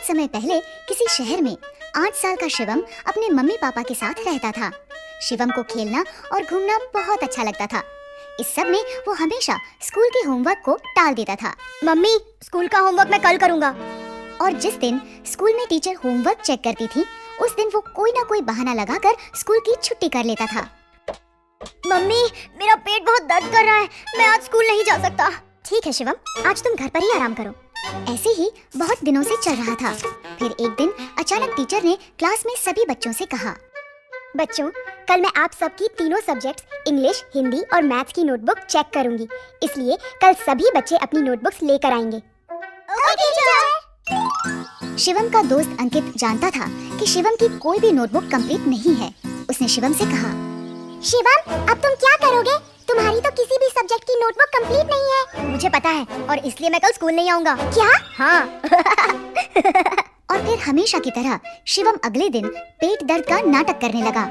बहुत समय पहले किसी शहर में 8 साल का शिवम अपने मम्मी पापा के साथ रहता था। शिवम को खेलना और घूमना बहुत अच्छा लगता था। इस सब में वो हमेशा स्कूल के होमवर्क को टाल देता था। मम्मी, स्कूल का होमवर्क मैं कल करूंगा। और जिस दिन स्कूल में टीचर होमवर्क चेक करती थी, उस दिन वो कोई ना कोई बहाना लगाकर स्कूल की छुट्टी कर लेता था। मम्मी, मेरा पेट बहुत दर्द कर रहा है, मैं आज स्कूल नहीं जा सकता। ठीक है शिवम, आज तुम घर पर ही आराम करो। ऐसे ही बहुत दिनों से चल रहा था। फिर एक दिन अचानक टीचर ने क्लास में सभी बच्चों से कहा, बच्चों, कल मैं आप सबकी तीनों सब्जेक्ट्स इंग्लिश, हिंदी और मैथ्स की नोटबुक चेक करूंगी, इसलिए कल सभी बच्चे अपनी नोटबुक्स लेकर आएंगे। Okay teacher. शिवम का दोस्त अंकित जानता था कि शिवम की कोई भी नोटबुक कंप्लीट नहीं है। उसने शिवम से कहा, शिवम, अब तुम क्या करोगे? तुम्हारी तो किसी भी सब्जेक्ट की नोटबुक कंप्लीट नहीं है। मुझे पता है और इसलिए मैं कल स्कूल नहीं आऊंगा। क्या? हाँ। और फिर हमेशा की तरह शिवम अगले दिन पेट दर्द का नाटक करने लगा।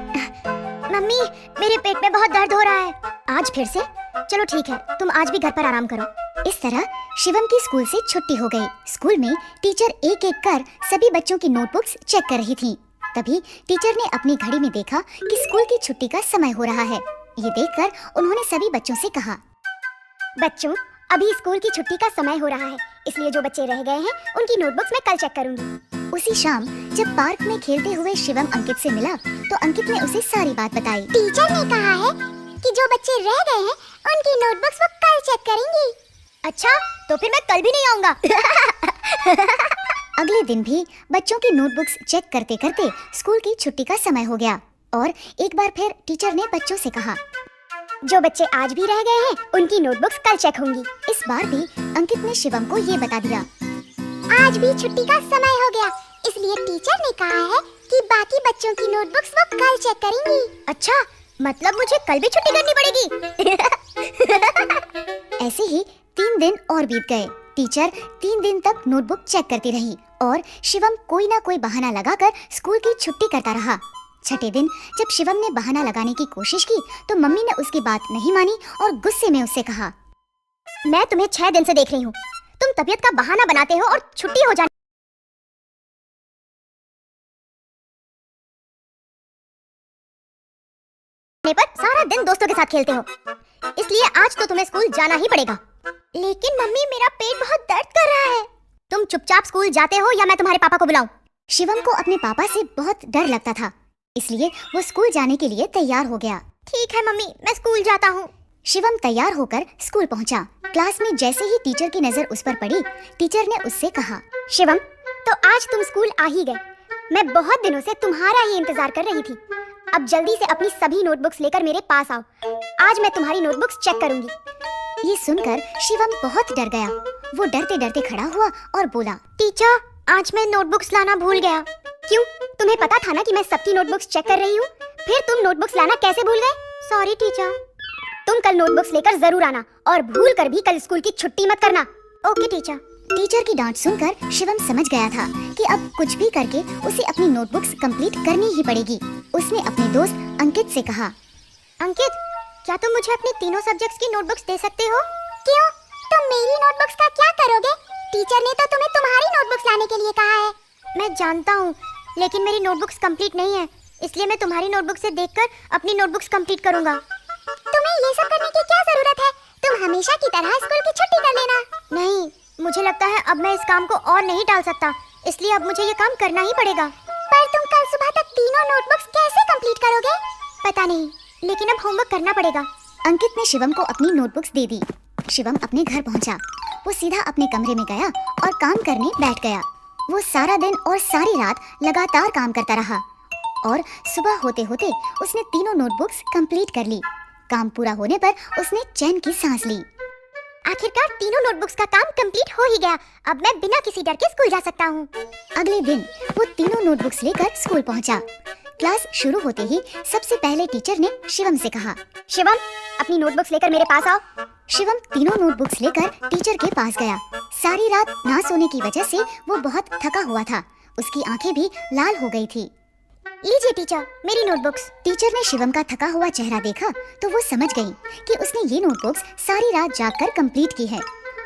मम्मी, मेरे पेट में बहुत दर्द हो रहा है। आज फिर से? चलो ठीक है, तुम आज भी घर पर आराम करो। इस तरह शिवम की स्कूल से छुट्टी हो गई। स्कूल में टीचर एक एक कर सभी बच्चों की नोटबुक्स चेक कर रही थी। तभी टीचर ने अपनी घड़ी में देखा कि स्कूल की छुट्टी का समय हो रहा है। ये देखकर उन्होंने सभी बच्चों से कहा, बच्चों, अभी स्कूल की छुट्टी का समय हो रहा है, इसलिए जो बच्चे रह गए हैं उनकी नोटबुक्स मैं कल चेक करूंगी। उसी शाम जब पार्क में खेलते हुए शिवम अंकित से मिला तो अंकित ने उसे सारी बात बताई। टीचर ने कहा है कि जो बच्चे रह गए हैं उनकी नोटबुक्स वो कल चेक करेंगी। अच्छा, तो फिर मैं कल भी नहीं आऊंगा। अगले दिन भी बच्चों की नोटबुक्स चेक करते करते स्कूल की छुट्टी का समय हो गया और एक बार फिर टीचर ने बच्चों से कहा, जो बच्चे आज भी रह गए हैं उनकी नोटबुक्स कल चेक होंगी। इस बार भी अंकित ने शिवम को ये बता दिया, आज भी छुट्टी का समय हो गया, इसलिए टीचर ने कहा है कि बाकी बच्चों की नोटबुक्स वो कल चेक करेंगी। अच्छा, मतलब मुझे कल भी छुट्टी करनी पड़ेगी। ऐसे ही 3 दिन और बीत गए। टीचर 3 दिन तक नोटबुक चेक करती रही और शिवम कोई ना कोई बहाना लगाकर स्कूल की छुट्टी करता रहा। छठे दिन जब शिवम ने बहाना लगाने की कोशिश की तो मम्मी ने उसकी बात नहीं मानी और गुस्से में उससे कहा, मैं तुम्हें 6 दिन से देख रही हूँ, तुम तबीयत का बहाना बनाते हो और छुट्टी हो जाने पर सारा दिन दोस्तों के साथ खेलते हो, इसलिए आज तो तुम्हें स्कूल जाना ही पड़ेगा। लेकिन मम्मी, मेरा पेट बहुत दर्द कर रहा है। तुम चुपचाप स्कूल जाते हो या मैं तुम्हारे पापा को बुलाऊं? शिवम को अपने पापा से बहुत डर लगता था, इसलिए वो स्कूल जाने के लिए तैयार हो गया। ठीक है मम्मी, मैं स्कूल जाता हूँ। शिवम तैयार होकर स्कूल पहुंचा। क्लास में जैसे ही टीचर की नजर उस पर पड़ी, टीचर ने उससे कहा, शिवम, तो आज तुम स्कूल आ ही गए। मैं बहुत दिनों से तुम्हारा ही इंतजार कर रही थी। अब जल्दी से अपनी सभी नोटबुक्स लेकर मेरे पास आओ, आज मैं तुम्हारी नोटबुक्स चेक करूंगी। ये सुनकर शिवम बहुत डर गया। वो डरते डरते खड़ा हुआ और बोला, टीचर, आज मैं नोटबुक्स लाना भूल गया। क्यों? तुम्हें पता था ना कि मैं सबकी नोटबुक्स चेक कर रही हूँ, फिर तुम नोटबुक्स लाना कैसे भूल गए? Sorry teacher. तुम कल नोटबुक्स लेकर जरूर आना और भूल कर भी कल स्कूल की छुट्टी मत करना। Okay teacher. टीचर की डांट सुनकर शिवम समझ गया था कि अब कुछ भी करके उसे अपनी नोटबुक्स कंप्लीट करनी ही पड़ेगी। उसने अपने दोस्त अंकित से कहा, अंकित, क्या तुम मुझे अपनी तीनों सब्जेक्ट्स की नोटबुक्स दे सकते हो? क्यों? तुम मेरी नोटबुक्स का क्या करोगे? टीचर ने तो तुम्हें तुम्हारी नोटबुक्स लाने के लिए कहा है। मैं जानता हूँ, लेकिन मेरी नोटबुक्स कंप्लीट नहीं है, इसलिए मैं तुम्हारी नोटबुक से देखकर अपनी नोटबुक्स कंप्लीट करूँगा। तुम्हें ये सब करने की क्या जरूरत है? तुम हमेशा की तरह स्कूल की छुट्टी कर लेना। नहीं, मुझे लगता है अब मैं इस काम को और नहीं टाल सकता, इसलिए अब मुझे ये काम करना ही पड़ेगा। पर तुम कल सुबह तक तीनों नोटबुक्स कैसे कंप्लीट करोगे? पता नहीं, लेकिन अब होमवर्क करना पड़ेगा। अंकित ने शिवम को अपनी नोटबुक्स दे दी। शिवम अपने घर पहुंचा। वो सीधा अपने कमरे में गया और काम करने बैठ गया। वो सारा दिन और सारी रात लगातार काम करता रहा और सुबह होते होते उसने तीनों नोटबुक्स कंप्लीट कर ली। काम पूरा होने पर उसने चैन की सांस ली। आखिरकार तीनों नोटबुक्स का काम कंप्लीट हो ही गया। अब मैं बिना किसी डर के स्कूल जा सकता हूँ। अगले दिन वो तीनों नोटबुक्स लेकर स्कूल पहुंचा। क्लास शुरू होते ही सबसे पहले टीचर ने शिवम से कहा, शिवम, अपनी नोटबुक्स लेकर मेरे पास आओ। शिवम तीनों नोटबुक्स लेकर टीचर के पास गया। सारी रात ना सोने की वजह से वो बहुत थका हुआ था। उसकी आंखें भी लाल हो गई थी। लीजिए टीचर, मेरी नोटबुक्स। टीचर ने शिवम का थका हुआ चेहरा देखा तो वो समझ गई कि उसने ये नोटबुक्स सारी रात जागकर कंप्लीट की है।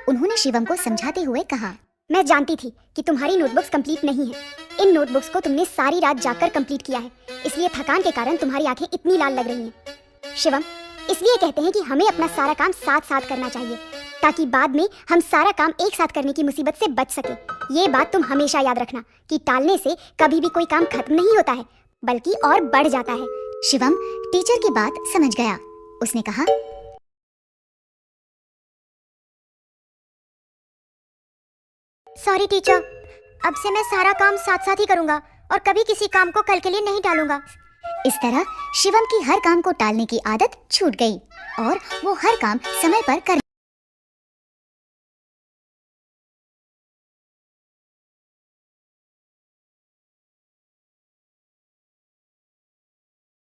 उन्होंने शिवम को समझाते हुए कहा, मैं जानती थी कि तुम्हारी नोटबुक्स कंप्लीट नहीं है। इन नोटबुक्स को तुमने सारी रात जागकर कंप्लीट किया है, इसलिए थकान के कारण तुम्हारी आंखें इतनी लाल लग रही हैं। शिवम, इसलिए कहते हैं कि हमें अपना सारा काम साथ साथ करना चाहिए, ताकि बाद में हम सारा काम एक साथ करने की मुसीबत से बच सके। ये बात तुम हमेशा याद रखना कि टालने से कभी भी कोई काम खत्म नहीं होता है, बल्कि और बढ़ जाता है। शिवम टीचर की बात समझ गया। उसने कहा, सॉरी टीचर, अब से मैं सारा काम साथ साथ ही करूंगा और कभी किसी काम को कल के लिए नहीं टालूंगा। इस तरह शिवम की हर काम को टालने की आदत छूट गई और वो हर काम समय पर कर